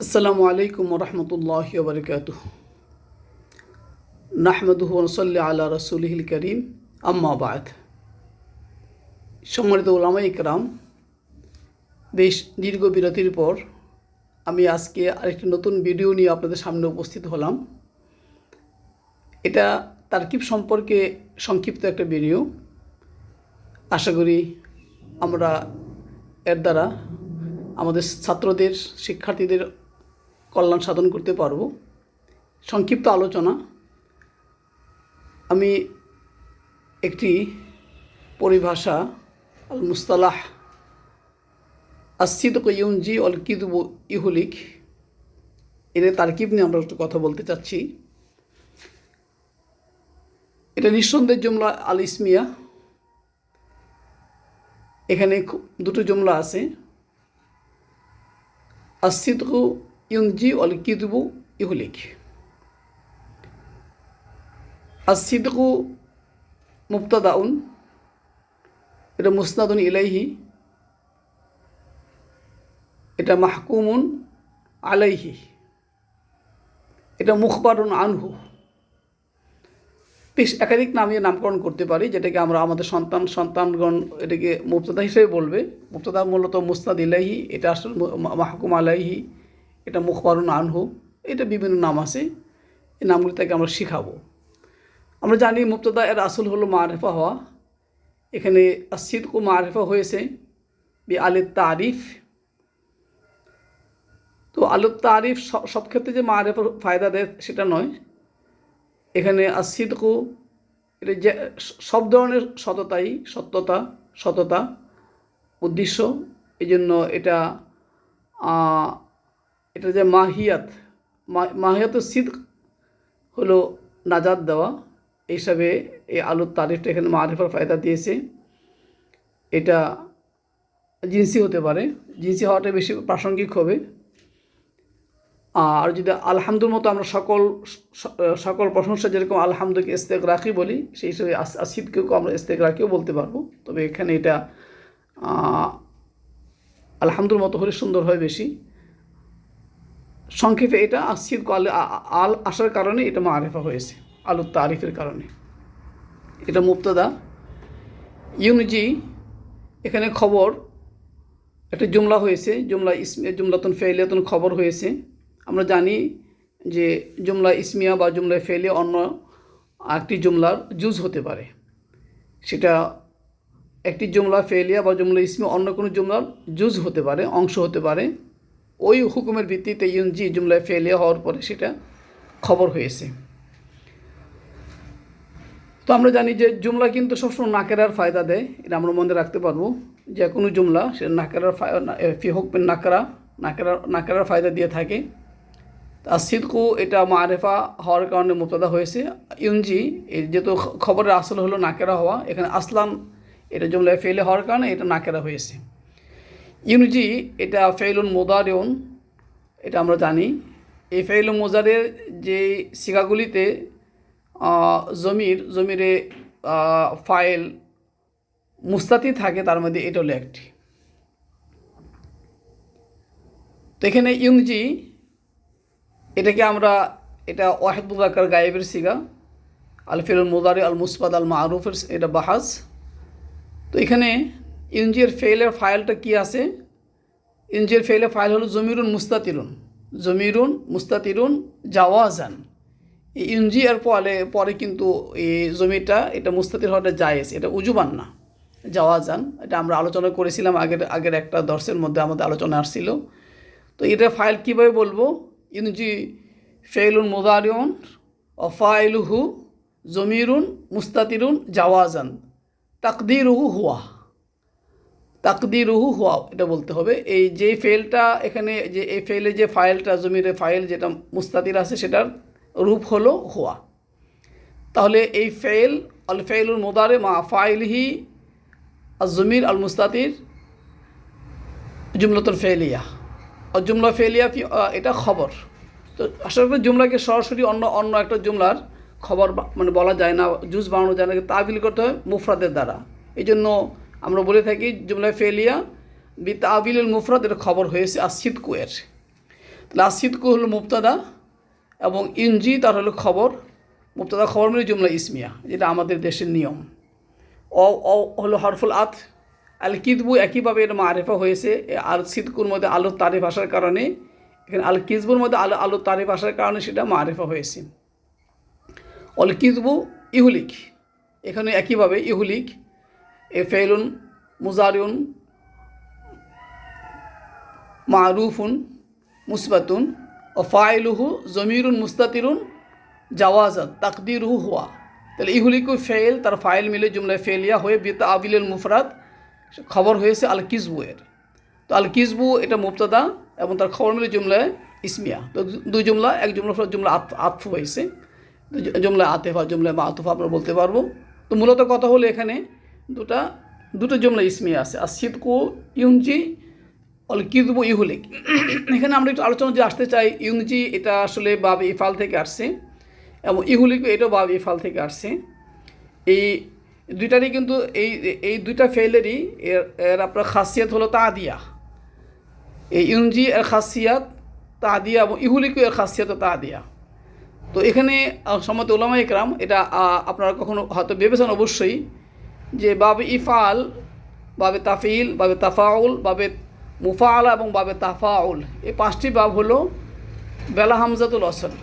আসসালামু আলাইকুম রহমতুল্লাহি ওয়া বারাকাতুহু নাহমাদুহু ওয়া নুসাল্লি আলা রাসূলিহিল কারীম আম্মা বা'দ। সম্মানিত উলামায়ে ইকরাম, বেশ দীর্ঘ বিরতির পর আমি আজকে আরেকটি নতুন ভিডিও নিয়ে আপনাদের সামনে উপস্থিত হলাম। এটা তারকিব সম্পর্কে সংক্ষিপ্ত একটা ভিডিও। আশা করি আমরা এর দ্বারা আমাদের ছাত্রদের, শিক্ষার্থীদের কল্যাণ সাধন করতে পারব। সংক্ষিপ্ত আলোচনা, আমি একটি পরিভাষা আল মুস্তালাহ আসিদক ইউনজি অল কিদব ইহুলিক, এর তারকিব নিয়ে আমরা একটু কথা বলতে চাচ্ছি। এটা নিঃসন্দেহের জুমলা আল ইসমিয়া। এখানে দুটো জুমলা আছে, আসিদক ইউনজি অল কিদব ইহুলিক। আসিদক মুবতাদাউন, এটা মুসনাদুন ইলাইহি, এটা মাহকুমুন আলাইহি, এটা মুখবারুন আনহু। বেশ একাধিক নামে নামকরণ করতে পারি, যেটাকে আমরা আমাদের সন্তানগণ এটাকে মুবতাদা হিসেবে বলবে। মুবতাদা মূলত মুসনাদ ইলাইহি, এটা আসলে মাহকুম আলাইহি, এটা মুখবারুন আনহু, এটা বিভিন্ন নাম আছে। এই নামগুলি থেকে আমরা শিখাবো। আমরা জানি মুবতাদা এর আসল হলো মারেফা হওয়া। এখানে আসিদকু মারেফা হয়েছে বি আলিত তারিফ। তো আলিত তারিফ সব ক্ষেত্রে যে মারেফার ফায়দা দেয় সেটা নয়। এখানে আসিদকু এটা যে সব ধরনের সততা উদ্দেশ্য, এই জন্য এটা যে মাহিয়াত সিদক হলো নাজাত দেওয়া। এই হিসাবে এই আলুর তারিফটা এখানে মারিফার ফায়দা দিয়েছে। এটা জিন্সি হতে পারে, জিন্সি হওয়াটা বেশি প্রাসঙ্গিক হবে। আর যদি আলহামদুর মতো আমরা সকল প্রশংসা যেরকম আলহামদুকে ইস্তেগরাকি বলি, সেই হিসেবে আসিদকেও আমরা ইস্তেগরাকিও বলতে পারবো। তবে এখানে এটা আলহামদুর মতো হলে সুন্দর হয় বেশি। সংক্ষেপে এটা আসিদ আল আসার কারণে এটা মারেফা হয়েছে, আলুর তারিফের কারণে। এটা মুবতাদা। ইউনজি, এখানে খবর, একটা জুমলা হয়েছে, জুমলাতুন ফেলিয়াতুন খবর হয়েছে। আমরা জানি যে জুমলা ইসমিয়া বা জুমলা ফেলিয়া অন্য একটি জুমলার জুজ হতে পারে। সেটা একটি জুমলা ফেলিয়া বা জুমলা ইসমিয়া অন্য কোনো জুমলার জুজ হতে পারে, অংশ হতে পারে। ওই হুকুমের ভিত্তিতে ইউনজি জুমলা ফেলিয়া হওয়ার পরে সেটা খবর হয়েছে। তো আমরা জানি যে জুমলা কিন্তু সবসময় নাকেরার ফায়দা দেয়, এটা আমরা মনে রাখতে পারবো। যে কোনো জুমলা সে ফি হুকমের নাকেরার ফায়দা দিয়ে থাকে। আসিদকু এটা মারেফা হওয়ার কারণে মুবতাদা হয়েছে। ইউনজি যেহেতু খবরের আসল হলো নাকেরা হওয়া, এখানে আসলান এটা জুমলায় ফেলে হওয়ার কারণে এটা নাকেরা হয়েছে। ইউনজি এটা ফেইলুন মুদারিউন, এটা আমরা জানি। এই ফেইলুন মুজারের যে সিগাগুলিতে জমিরে ফাইল মুস্তাতি থাকে, তার মধ্যে এটা হলো একটি। তো এখানে ইউনজি এটাকে আমরা এটা ওয়াহিদ মুযাক্কার গায়েবের সিগা, আল ফিলুল মুদারি আল মুসবাদ আল মারুফের এটা বাহাজ। তো এখানে ইউনজির ফেইলের ফাইলটা কি আছে? ইউনজির ফেইলের ফাইল হলো জমিরুন মুস্তাতিরুন জাওয়াজান। এই ইউনজি এর পরে কিন্তু এই জমিটা এটা মুস্তাতির হওয়াটা জায়েজ, এটা উজুবান না, জাওয়াজান। এটা আমরা আলোচনা করেছিলাম আগের একটা দর্শের মধ্যে আমাদের আলোচনা আসছিল। তো এটা ফাইল কীভাবে বলবো? ইউনজি ফেইলুন মুদারিউন ও ফাইলুহু জমিরুন মুস্তাতিরুন জাওয়াজান তাকদিরুহু হুয়া এটা বলতে হবে। এই যে ফেলটা এখানে যে এই ফেলের যে ফাইলটা জমিরের ফাইল যেটা মুস্তাতির আছে সেটার রূপ হলো হুয়া। তাহলে এই ফেল আল ফেইলুল মুদারি মা ফাইলহি আর জমির আল মুস্তাতির জুমলাতুল ফেলিয়া আর জুমলা ফেলিয়া এটা খবর। তো আসলে জুমলাকে সরাসরি অন্য একটা জুমলার খবর মানে বলা যায় না, জুজ বানানো যায় না, তাবিল করতে হয় মুফরাদের দ্বারা। এই জন্য আমরা বলে থাকি জুমলা ফেলিয়া বি তাবিলুল মুফরাদ, এর খবর হয়েছে আসিদকু এর। তাহলে আসিদকু হলো মুবতাদা এবং ইউনজি তার হলো খবর। মুবতাদা খবর মানে জুমলা ইসমিয়া, যেটা আমাদের দেশের নিয়ম। অ হলো হরফুল আত। আল কিদবু একইভাবে এর মারেফা হয়েছে আল সিদকুর মধ্যে আলোর তারিফ আসার কারণে, এখানে আল কিজবুর মধ্যে আলোর তারিফ আসার কারণে সেটা মারেফা হয়েছে। অল কিজবু ইহুলিক, এখানে একইভাবে ইহুলিক এ ফেলুন মুজারিউন মারুফুন মুসবাতুন ও ফাইলুহু জমিরুন মুস্তাতিরুন জাওয়াজাত তাকদিরুহু হুয়া। তাহলে ইহুলিকু ফেল তার ফাইল মিলে জুমলায় ফেলিয়া হয়ে বিতা আবিলুল মুফরাদ খবর হয়েছে আল কিজবু এর। তো আল কিজবু এটা মুবতাদা এবং তার খবর মিলে জুমলায় ইসমিয়া। তো দুই জুমলা, এক জুমলা জুমলা আতফ হয়েছে, জুমলা আতেফা জুমলা বা আতফা আমরা বলতে পারবো। তো মূলত কথা হলো এখানে দুটো জুমলা ইসমিয়া আছে, আর সিদকু ইউনজি অল কিদবু ইহুলিক। এখানে আমরা একটু আলোচনা যে আসতে চাই, ইউনজি এটা আসলে বাব ইফাল থেকে আসছে এবং ইহুলিকু এটাও বাব ইফাল থেকে আসছে। এই দুইটারই কিন্তু এই দুইটা ফেলেরই এর আপনার খাসিয়াত হলো তাদিয়া। এই ইউনজি এর খাসিয়াত তাদিয়া এবং ইহুলিকু এর খাসিয়াত তাদিয়া। তো এখানে সম্মত উলামা ইকরাম এটা আপনারা কখনো হয়তো ভেবেছেন অবশ্যই যে বাবে ইফাল, বাবে তাফিল, বাবে তাফাউল, বাবে মুফাআলা এবং বাবে তাফাউল, এই পাঁচটি বাব হলো বেলা হামজাতুল ওয়াসল।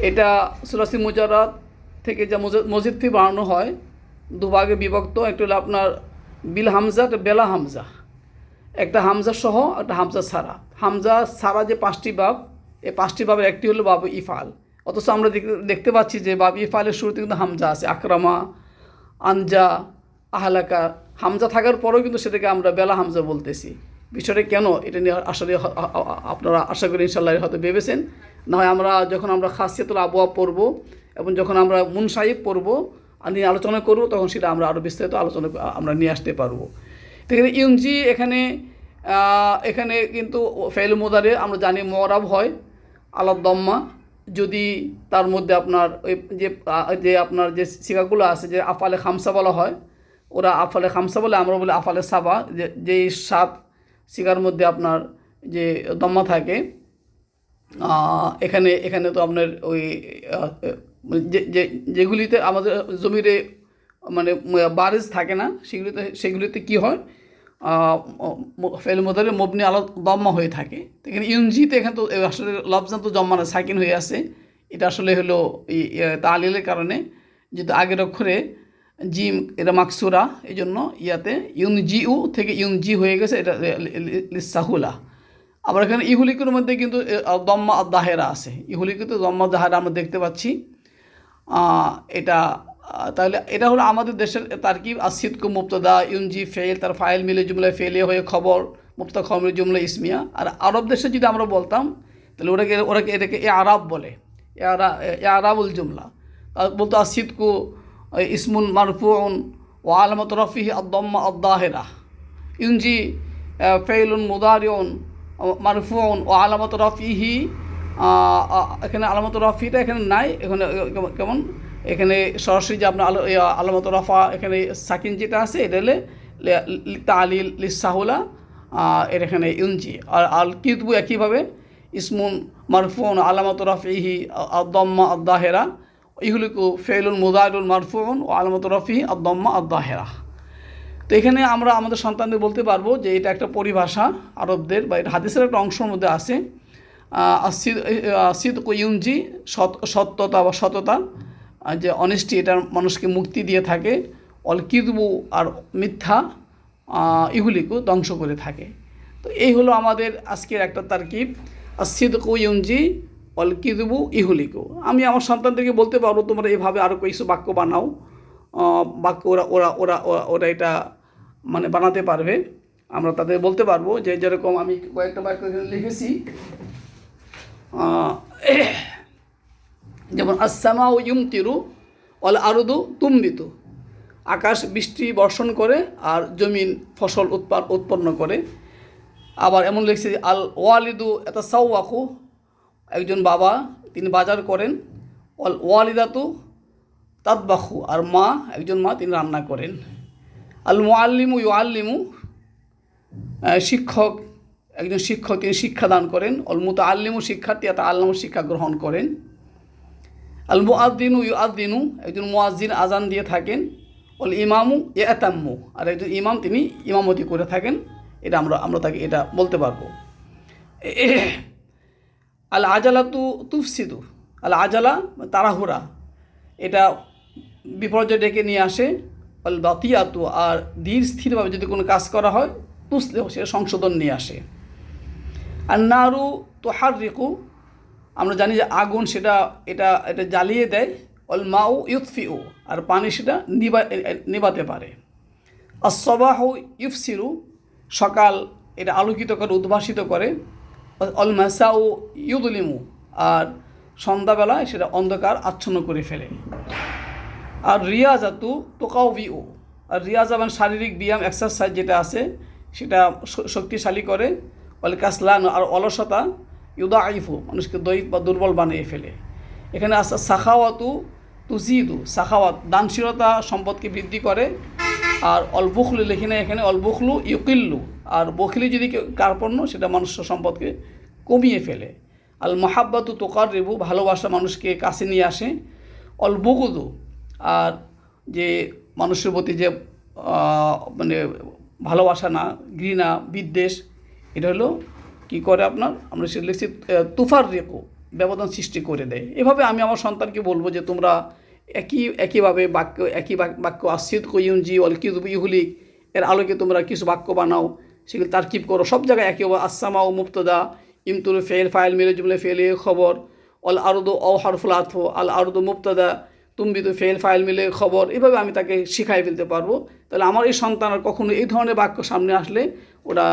এটা সুলাসি মুজাররাদ থেকে যা মজিদ ফি বানানো হয় দুভাগে বিভক্ত। একটা হলো আপনার বিল হামজা, একটা বেলা হামজা, একটা হামজা সহ, একটা হামজা ছাড়া। হামজা ছাড়া যে পাঁচটি বাব, এই পাঁচটি বাবের একটি হলো বাবু ইফাল। অথচ আমরা দেখতে পাচ্ছি যে বাবু ইফালের শুরুতে কিন্তু হামজা আছে, আকরামা, আনজা, আহলাকা, হামজা থাকার পরেও কিন্তু সেটাকে আমরা বেলা হামজা বলতেছি। বিষয়টা কেন, এটা নিয়ে আসলে আপনারা আশা করি ইনশাল্লাহ হয়তো ভেবেছেন। না হয় যখন আমরা খাসিয়াতুল আবওয়াব পড়ব এবং যখন আমরা মুনসাহিব পড়ব আর নিয়ে আলোচনা করব, তখন সেটা আমরা আরও বিস্তারিত আলোচনা আমরা নিয়ে আসতে পারবো। তো এখানে ইউনজি এখানে কিন্তু ফেল মুদারে আমরা জানি মুআরাব হয় আলা দম্মা, যদি তার মধ্যে আপনার ওই যে আপনার যে সিগাগুলো আছে যে আফালে খামসা বলা হয়, ওরা আফালে খামসা বলে, আমরা বলি আফালে সাবা, যেই 7 সিগার মধ্যে আপনার যে দম্মা থাকে। এখানে তো আপনার ওই যেগুলিতে আমাদের জমিরে মানে বারিজ থাকে না, সেগুলিতে কী হয়, ফেল মুদারে মবনি আলা দম্মা হয়ে থাকে। এখানে ইউনজিতে এখানে তো আসলে লফজান তো জম্মানা সাকিন হয়ে আছে। এটা আসলে হলো তালিলের কারণে, যেহেতু আগের অক্ষরে জিম এটা মাকসুরা, এই জন্য ইয়াতে ইউনজিউ থেকে ইউনজি হয়ে গেছে, এটা লিসাহুলা। আবার এখানে ইহুলিকুর মধ্যে কিন্তু দম্মা দাহেরা আছে, ইহুলিকুতে দম্মা দাহেরা আমরা দেখতে পাচ্ছি। এটা তাহলে এটা হলো আমাদের দেশের তারকিব। আসিদকু মুবতাদা, ইউনজি ফেল, তার ফাইল মিলে জুমলায় ফেলে হয়ে খবর, মুবতাদা খবর জুমলা ইসমিয়া। আর আরব দেশে যদি আমরা বলতাম তাহলে ওরাকে এটাকে আরাব বলে, আরাবুল জুমলা। বলতো আসিদকু ইসমুন মারফুউন ও আলামাত রফিহি আদ-দাম্মা আদ-দাহিরা, ইউনজি ফেইলুন মুদারিউন মারফুউন ও আলামাত রফিহি। এখানে আলামাত রফিটা এখানে নাই, এখানে কেমন এখানে সরাসরি যে আপনার আলামাত রফা এখানে সাকিন যেটা আছে এটা হলে তালিল লিসাহুলা, এর এখানে ইউনজি। আর আল কিদবু একইভাবে ইসমুন মারফুউন আলামাত রফিহি আদ-দাম্মা আদ-দাহিরা, ইহুলিকু ফেইলুন মুদারিউন মারফুউন ও আলামাত রফিহি আদ-দাম্মা আদ-দাহিরা। তো এখানে আমরা আমাদের সন্তানদের বলতে পারবো যে এটা একটা পরিভাষা আরবদের, বা এটা হাদিসের একটা অংশের মধ্যে আছে। সিদকু ইউনজি, সত্যতা বা সততা, যে অনেস্টি, এটা মানুষকে মুক্তি দিয়ে থাকে। অল কিদবু আর মিথ্যা ইহুলিকু ধ্বংস করে থাকে। তো এই হলো আমাদের আজকের একটা তারকিব, সিদকু ইউনজি অল কিদবু ইহুলিকু। আমি আমার সন্তানদেরকে বলতে পারবো তোমরা এভাবে আরও কিছু বাক্য বানাও, বাক্য ওরা এটা মানে বানাতে পারবে। আমরা তাদের বলতে পারবো যে যেরকম আমি কয়েকটা বাক্য লিখেছি, যেমন আসসামাউ ইউমতিরু ওয়াল আরদু তুমবিতু, আকাশ বৃষ্টি বর্ষণ করে আর জমিন ফসল উৎপন্ন করে। আবার এমন লিখছে আল ওয়ালিদু ইয়াতাসাওয়াকু, একজন বাবা তিনি বাজার করেন। ওয়াল ওয়ালিদাতু তাতবাখু, আর একজন মা তিনি রান্না করেন। আল মুআল্লিমু ইউআল্লিমু, শিক্ষক একজন শিক্ষক তিনি শিক্ষাদান করেন। অল মুতাআল্লিমু শিক্ষার্থী ইয়াতাআল্লামু শিক্ষা গ্রহণ করেন। আল মুআদ্দিনু ইউআদ্দিনু একজন মুয়াজ্জিন আজান দিয়ে থাকেন। অল ইমামু ইয়াতাম্মু আর একজন ইমাম তিনি ইমামতি করে থাকেন। এটা আমরা তাকে এটা বলতে পারবো। আল আজালাতু তুফসিদু আল আজালা তাড়াহুড়া এটা বিপর্যয় ডেকে নিয়ে আসে। অল বাতিয়াতু আর ধীর স্থিরভাবে যদি কোনো কাজ করা হয় তুসলেহ সেটা সংশোধন নিয়ে আসে। আর নারু তুহাররিকু আমরা জানি যে আগুন সেটা এটা জ্বালিয়ে দেয়। অল মাউ ইউতফিউ আর পানি সেটা নিবাতে পারে। আসবাহু ইউফসিরু সকাল এটা আলোকিত করে উদ্ভাসিত করে। অল মাসাউ ইউদলিমু আর সন্ধ্যাবেলা সেটা অন্ধকার আচ্ছন্ন করে ফেলে। আর রিয়াজাতু তোকাউবিউ আর রিয়াজা মানে শারীরিক ব্যায়াম এক্সারসাইজ যেটা আছে সেটা শক্তিশালী করে। অল কাসলান আর অলসতা ইউদাইফু মানুষকে দৈব বা দুর্বল বানিয়ে ফেলে। এখানে আছে সাখাওয়াতু তুজিদু সাখাওয়াত দানশীলতা সম্পদকে বৃদ্ধি করে। আর অল বুখলু লেখি না এখানে অল বুখলু ইউকিল্লু আর বখলি যদি কার্পণ্য সেটা মানুষের সম্পদকে কমিয়ে ফেলে। আল মাহাব্বাতু তুকাররিবু ভালোবাসা মানুষকে কাছে নিয়ে আসে। অল বুগুদু আর যে মানুষের প্রতি যে মানে ভালোবাসা না ঘৃণা বিদ্বেষ এটা হলো কী করে আপনার আমরা সেটা লিখছি তুফাররিকু ব্যবধান সৃষ্টি করে দেয়। এভাবে আমি আমার সন্তানকে বলবো যে তোমরা একইভাবে একই বাক্য আসিদ কইউনজি অল কিযুব ইহুলিক এর আলোকে তোমরা কিছু বাক্য বানাও, সেগুলো তারকিব করো। সব জায়গায় একই আসসামা ও মুবতাদা ইমতুল ফেল ফাইল মিলে জুমলে ফেলে খবর। অল আরদু ও হরফুল আতফ আল আরদু মুবতাদা তুমবিদু ফেল ফাইল মিলে খবর। এভাবে আমি তাকে শিখাই ফেলতে পারবো। তাহলে আমার এই সন্তান আর কখনো এই ধরনের বাক্য সামনে আসলে ওরা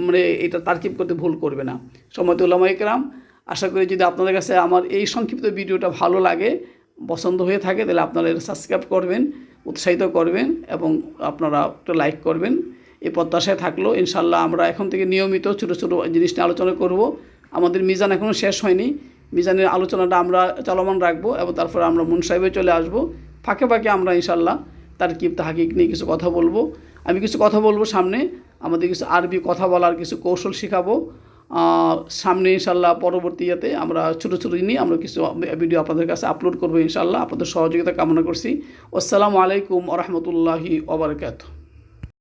মানে এটা তারকিব করতে ভুল করবে না। সম্মানিত উলামা ইকরাম, আশা করি যদি আপনাদের কাছে আমার এই সংক্ষিপ্ত ভিডিওটা ভালো লাগে পছন্দ হয়ে থাকে তাহলে আপনারা এটা সাবস্ক্রাইব করবেন, উৎসাহিত করবেন এবং আপনারা একটা লাইক করবেন। এই প্রত্যাশায় থাকলো। ইনশাল্লাহ আমরা এখন থেকে নিয়মিত ছোটো ছোটো জিনিস নিয়ে আলোচনা করব। আমাদের মিজান এখনও শেষ হয়নি। মিজানের আলোচনাটা আমরা চলমান রাখবো এবং তারপরে আমরা মুনসাহিবে চলে আসব। ফাঁকে ফাঁকে আমরা ইনশাল্লাহ তারকিব তাহকিক নিয়ে কিছু কথা বলবো। আমি কিছু কথা বলবো সামনে, আমাদের কিছু আরবি কথা বলার কিছু কৌশল শেখাবো সামনে ইনশাল্লাহ। পরবর্তীতে আমরা ছোটো ছোটো নিয়ে আমরা কিছু ভিডিও আপনাদের কাছে আপলোড করবো ইনশাল্লাহ। আপনাদের সহযোগিতা কামনা করছি। আসসালামু আলাইকুম ওয়া রাহমাতুল্লাহি ওয়া বারাকাতুহু।